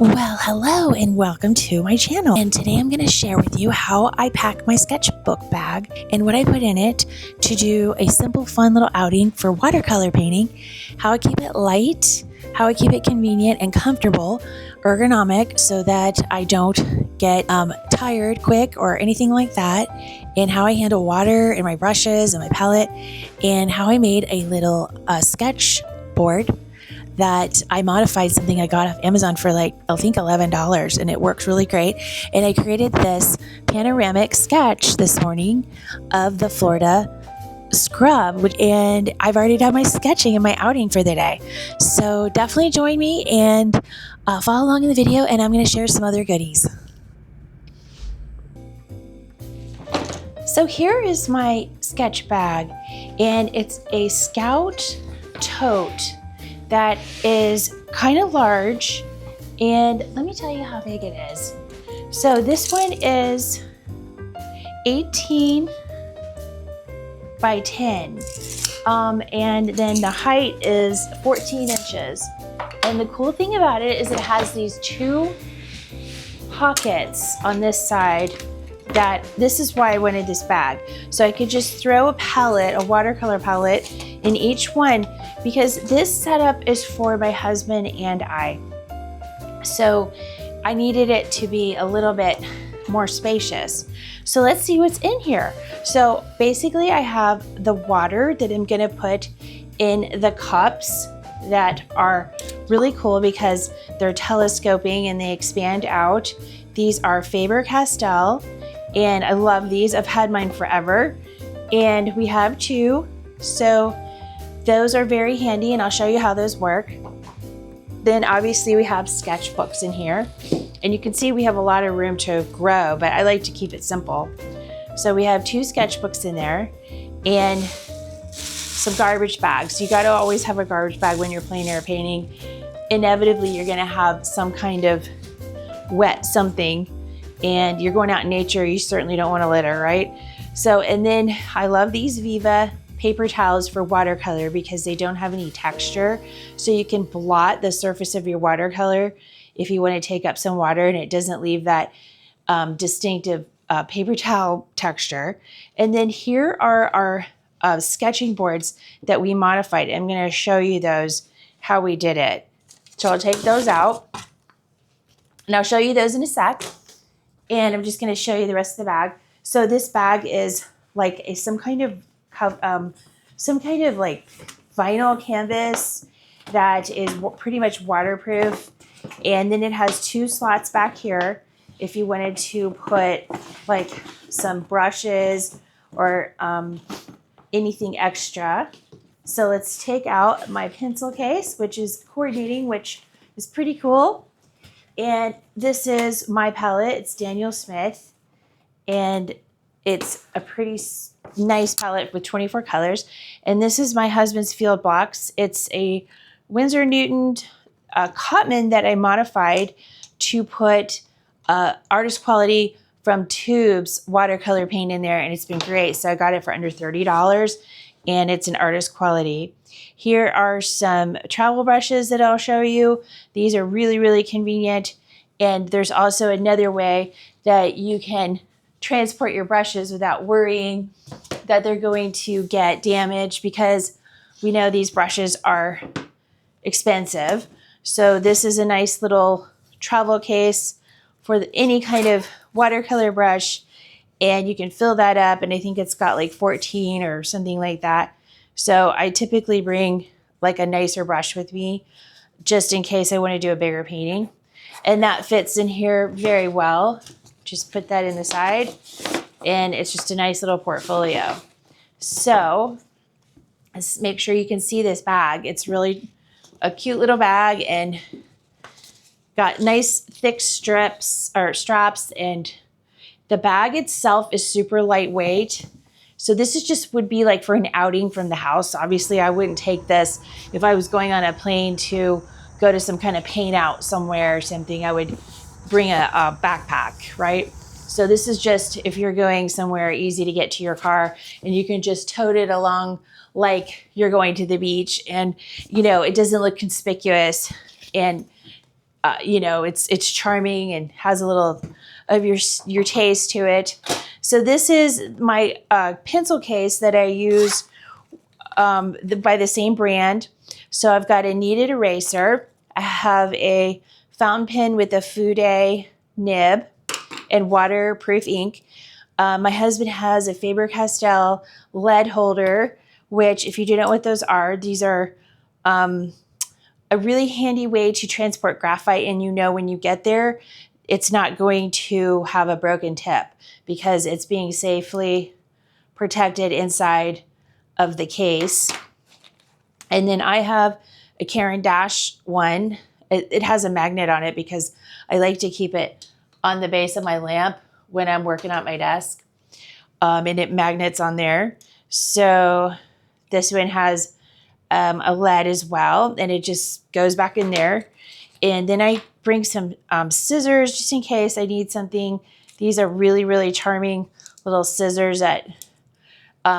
Well, hello and welcome to my channel. And today I'm going to share with you how I pack my sketchbook bag and what I put in it to do a simple, fun little outing for watercolor painting, how I keep it light, how I keep it convenient and comfortable, ergonomic, so that I don't get tired quick or anything like that, and how I handle water and my brushes and my palette, and how I made a little sketch board that I modified something I got off Amazon for I think $11, and it works really great. And I created this panoramic sketch this morning of the Florida scrub, and I've already done my sketching and my outing for the day. So definitely join me and follow along in the video, and I'm going to share some other goodies. So here is my sketch bag, and it's a Scout tote that is kind of large, and let me tell you how big it is. So this one is 18 by 10, and then the height is 14 inches. And the cool thing about it is it has these two pockets on this side. This is why I wanted this bag. So I could just throw a palette, a watercolor palette, in each one, because this setup is for my husband and I. So I needed it to be a little bit more spacious. So let's see what's in here. So basically I have the water that I'm gonna put in the cups that are really cool because they're telescoping and they expand out. These are Faber-Castell, and I love these. I've had mine forever, and we have two, so those are very handy, and I'll show you how those work. Then obviously we have sketchbooks in here, and you can see we have a lot of room to grow, but I like to keep it simple. So we have two sketchbooks in there and some garbage bags. You got to always have a garbage bag when you're plein air painting. Inevitably you're going to have some kind of wet something, and you're going out in nature, you certainly don't want to litter, right? So, and then I love these Viva paper towels for watercolor because they don't have any texture. So you can blot the surface of your watercolor if you want to take up some water, and it doesn't leave that distinctive paper towel texture. And then here are our sketching boards that we modified. I'm going to show you those, how we did it. So I'll take those out, and I'll show you those in a sec. And I'm just going to show you the rest of the bag. So this bag is like some kind of like vinyl canvas that is pretty much waterproof. And then it has two slots back here if you wanted to put like some brushes or anything extra. So let's take out my pencil case, which is coordinating, which is pretty cool. And this is my palette. It's Daniel Smith, and it's a pretty nice palette with 24 colors. And this is my husband's field box. It's a Winsor Newtown Cotman that I modified to put artist quality from tubes watercolor paint in there, and it's been great. So I got it for under $30, and it's an artist quality. Here are some travel brushes that I'll show you. These are really, really convenient. And there's also another way that you can transport your brushes without worrying that they're going to get damaged, because we know these brushes are expensive. So this is a nice little travel case for any kind of watercolor brush, and you can fill that up, and I think it's got like 14 or something like that. So I typically bring like a nicer brush with me just in case I want to do a bigger painting. And that fits in here very well. Just put that in the side, and it's just a nice little portfolio. So let's make sure you can see this bag. It's really a cute little bag, and got nice thick straps, and the bag itself is super lightweight. So this is just would be like for an outing from the house. Obviously I wouldn't take this if I was going on a plane to go to some kind of paint out somewhere or something. I would bring a backpack, right? So this is just if you're going somewhere easy to get to your car, and you can just tote it along like you're going to the beach, and you know, it doesn't look conspicuous, and you know, it's charming and has a little of your taste to it. So this is my pencil case that I use by the same brand. So I've got a kneaded eraser. I have a fountain pen with a Fude nib and waterproof ink. My husband has a Faber-Castell lead holder, which, if you don't know what those are, these are a really handy way to transport graphite, and you know when you get there, it's not going to have a broken tip because it's being safely protected inside of the case. And then I have a Caran d'Ache one. It has a magnet on it because I like to keep it on the base of my lamp when I'm working at my desk. And it magnets on there. So this one has a lead as well, and it just goes back in there. And then I bring some scissors just in case I need something. These are really, really charming little scissors that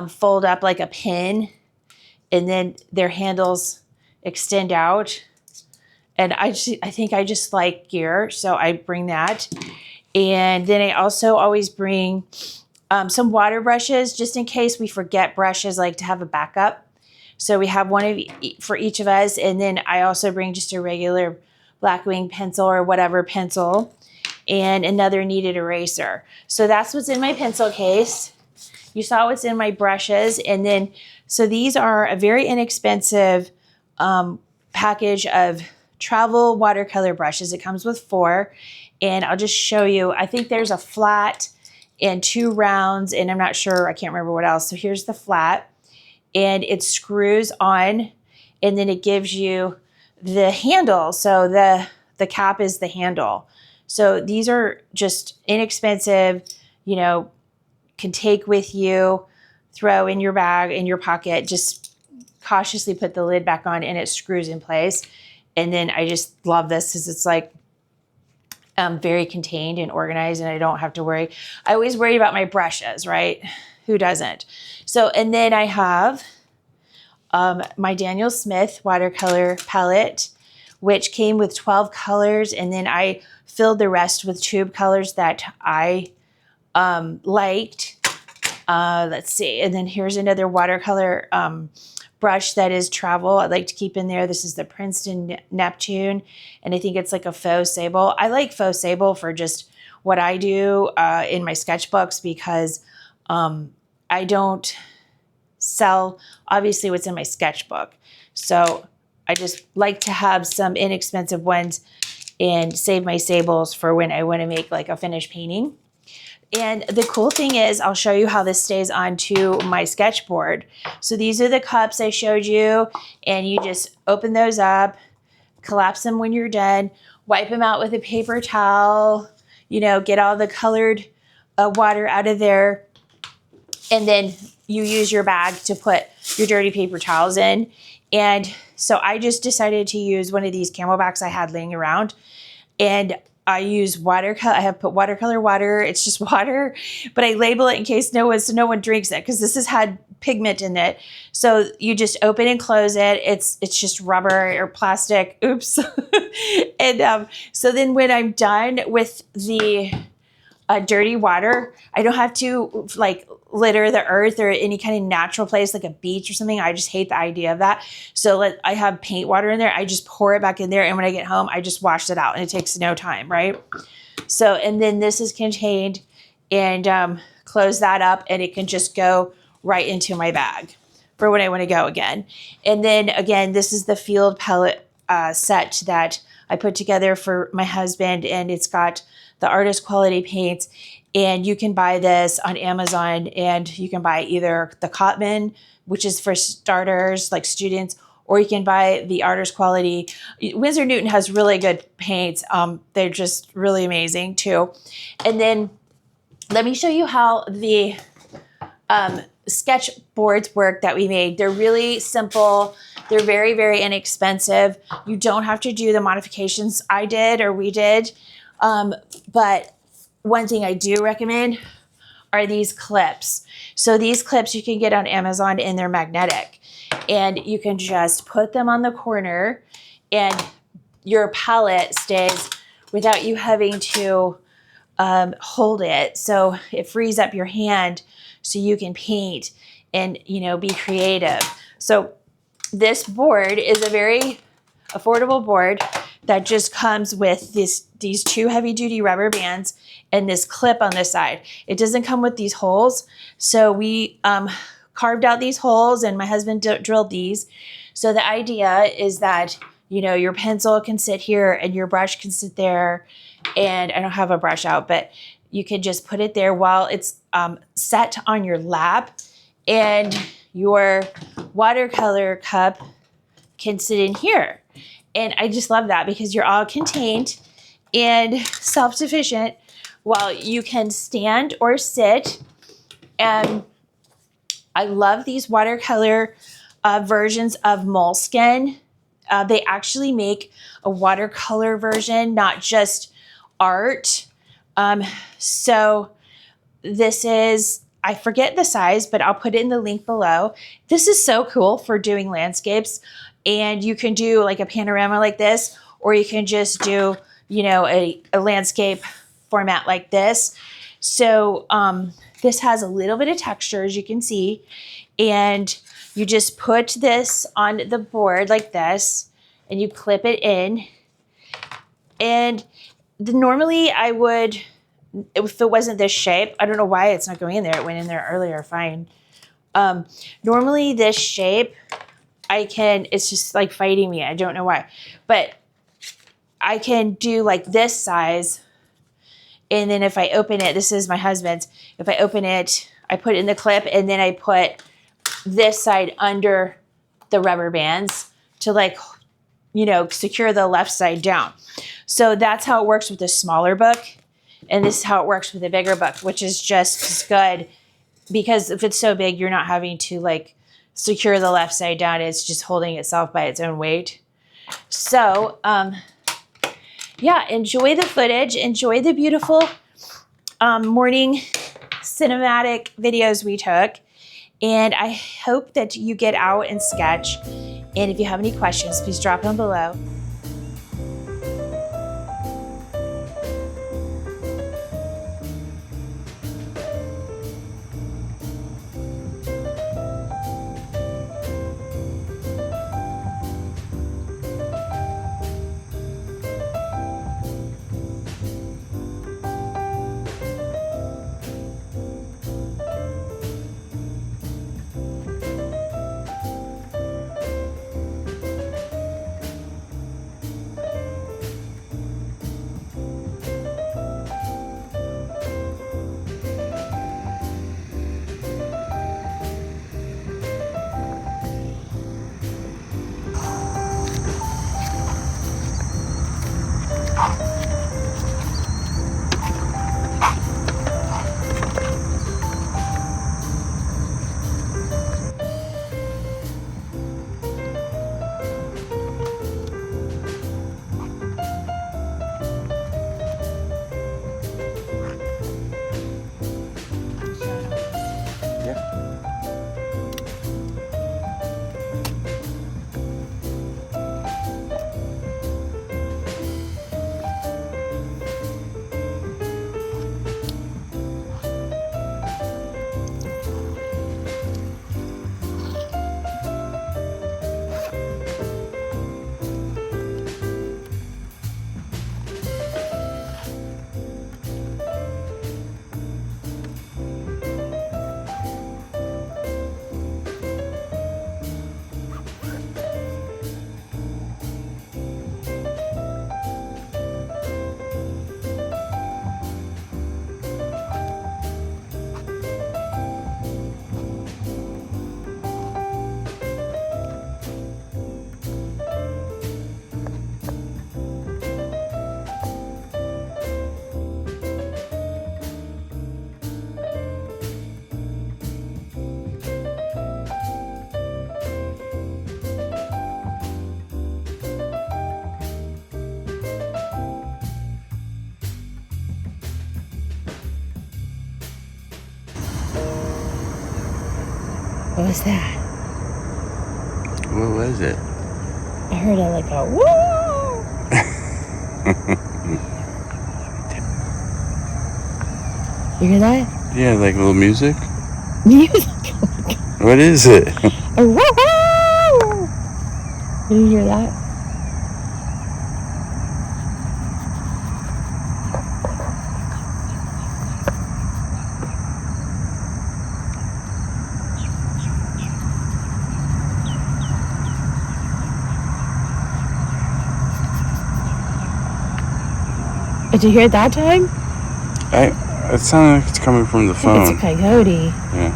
fold up like a pin, and then their handles extend out. And I think I just like gear, so I bring that. And then I also always bring some water brushes just in case we forget brushes, like to have a backup. So we have one for each of us. And then I also bring just a regular Blackwing pencil or whatever pencil and another kneaded eraser. So that's what's in my pencil case. You saw what's in my brushes. And then, so these are a very inexpensive package of travel watercolor brushes. It comes with 4. And I'll just show you. I think there's a flat and 2 rounds, and I'm not sure, I can't remember what else. So here's the flat. And it screws on, and then it gives you the handle. So the cap is the handle. So these are just inexpensive, you know, can take with you, throw in your bag, in your pocket, just cautiously put the lid back on and it screws in place. And then I just love this because it's like very contained and organized, and I don't have to worry. I always worry about my brushes, right? Who doesn't? So, and then I have my Daniel Smith watercolor palette, which came with 12 colors, and then I filled the rest with tube colors that I liked. Let's see, and then here's another watercolor brush that is travel. I like to keep in there. This is the Princeton Neptune, and I think it's like a faux sable. I like faux sable for just what I do in my sketchbooks because I don't sell, obviously, what's in my sketchbook. So I just like to have some inexpensive ones and save my sables for when I want to make like a finished painting. And the cool thing is, I'll show you how this stays onto my sketchboard. So these are the cups I showed you, and you just open those up, collapse them when you're done, wipe them out with a paper towel, you know, get all the colored water out of there, and then you use your bag to put your dirty paper towels in. And so I just decided to use one of these Camelbacks I had laying around, and I use watercolor. I have put watercolor water. It's just water, but I label it in case no one drinks it because this has had pigment in it. So you just open and close it. It's just rubber or plastic. Oops. And so then when I'm done with the dirty water, I don't have to like litter the earth or any kind of natural place like a beach or something. I just hate the idea of that. So I have paint water in there. I just pour it back in there, and when I get home, I just wash it out, and it takes no time, right? So, and then this is contained, and close that up, and it can just go right into my bag for when I want to go again. And then again, this is the field palette set that I put together for my husband, and it's got the artist quality paints, and you can buy this on Amazon, and you can buy either the Cotman, which is for starters, like students, or you can buy the artist quality. Winsor Newton has really good paints. They're just really amazing too. And then let me show you how the sketch boards work that we made. They're really simple. They're very, very inexpensive. You don't have to do the modifications I did or we did. But one thing I do recommend are these clips. So these clips you can get on Amazon, and they're magnetic, and you can just put them on the corner and your palette stays without you having to hold it. So it frees up your hand so you can paint and, you know, be creative. So this board is a very affordable board that just comes with these two heavy duty rubber bands and this clip on the side. It doesn't come with these holes. So we carved out these holes and my husband drilled these. So the idea is that, you know, your pencil can sit here and your brush can sit there. And I don't have a brush out, but you can just put it there while it's set on your lap. And your watercolor cup can sit in here. And I just love that because you're all contained and self-sufficient while you can stand or sit. And I love these watercolor versions of Moleskine. They actually make a watercolor version, not just art. So this is, I forget the size, but I'll put it in the link below. This is so cool for doing landscapes. And you can do like a panorama like this, or you can just do, you know, a landscape format like this. So this has a little bit of texture, as you can see. And you just put this on the board like this, and you clip it in. And normally I would, if it wasn't this shape, I don't know why it's not going in there. It went in there earlier, fine. Normally this shape, it's just like fighting me. I don't know why. But I can do like this size. And then if I open it, this is my husband's. If I open it, I put it in the clip and then I put this side under the rubber bands to, like, you know, secure the left side down. So that's how it works with the smaller book. And this is how it works with the bigger book, which is just as good because if it's so big, you're not having to like secure the left side down. It's just holding itself by its own weight. So, yeah, enjoy the footage. Enjoy the beautiful morning cinematic videos we took. And I hope that you get out and sketch. And if you have any questions, please drop them below. What was that? What was it? I heard like a whoa. You hear that? Yeah, like a little music. Music. What is it? Did you hear that? Did you hear it that time? It sounded like it's coming from the phone. It's a coyote. Yeah.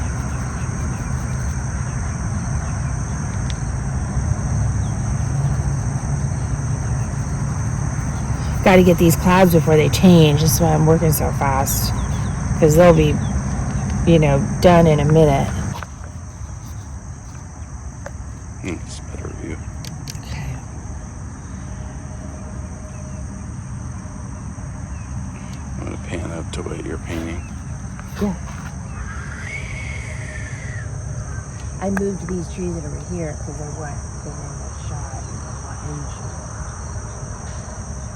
Got to get these clouds before they change. That's why I'm working so fast. Because they'll be, done in a minute. It's a better view. Okay. I'm going to pan up to what you're painting. Yeah. I moved these trees over here because I want them in the shot.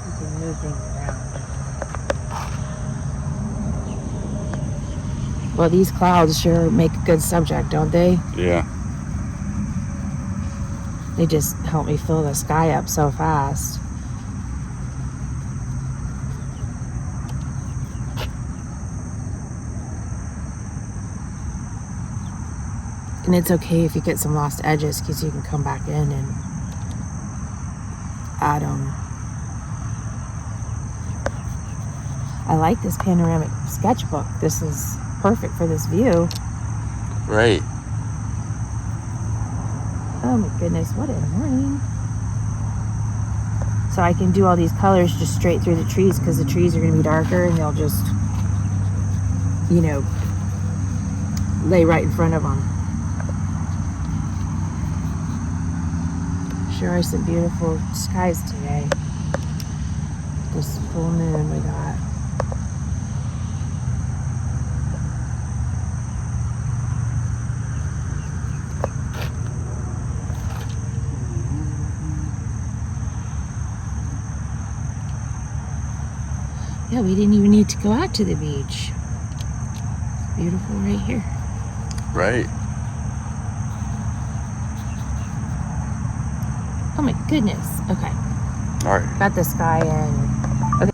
You can move things around. Well, these clouds sure make a good subject, don't they? Yeah. They just help me fill the sky up so fast. And it's okay if you get some lost edges because you can come back in and add them. I like this panoramic sketchbook. This is perfect for this view. Right. Oh my goodness, what a morning. So I can do all these colors just straight through the trees because the trees are going to be darker and they'll just, lay right in front of them. Sure are some beautiful skies today. This full moon we got. Yeah, we didn't even need to go out to the beach. It's beautiful right here. Right. Oh my goodness. Okay. All right. Got the sky in. Okay.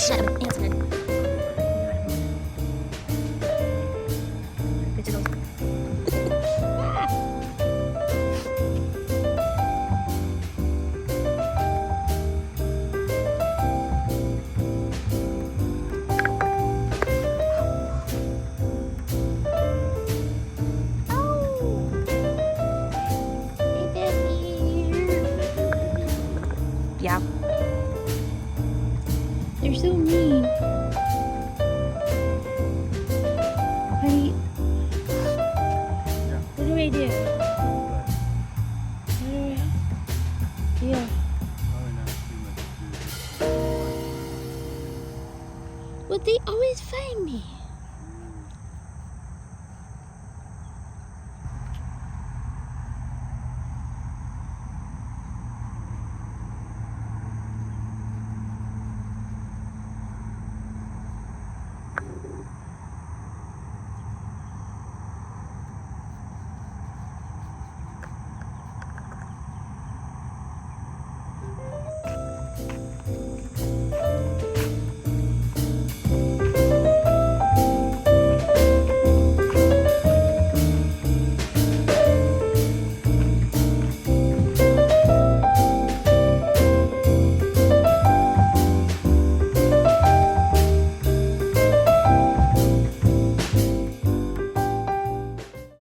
Yeah. They're so mean. Honey, what do I do? What do I do? Well, they always find me.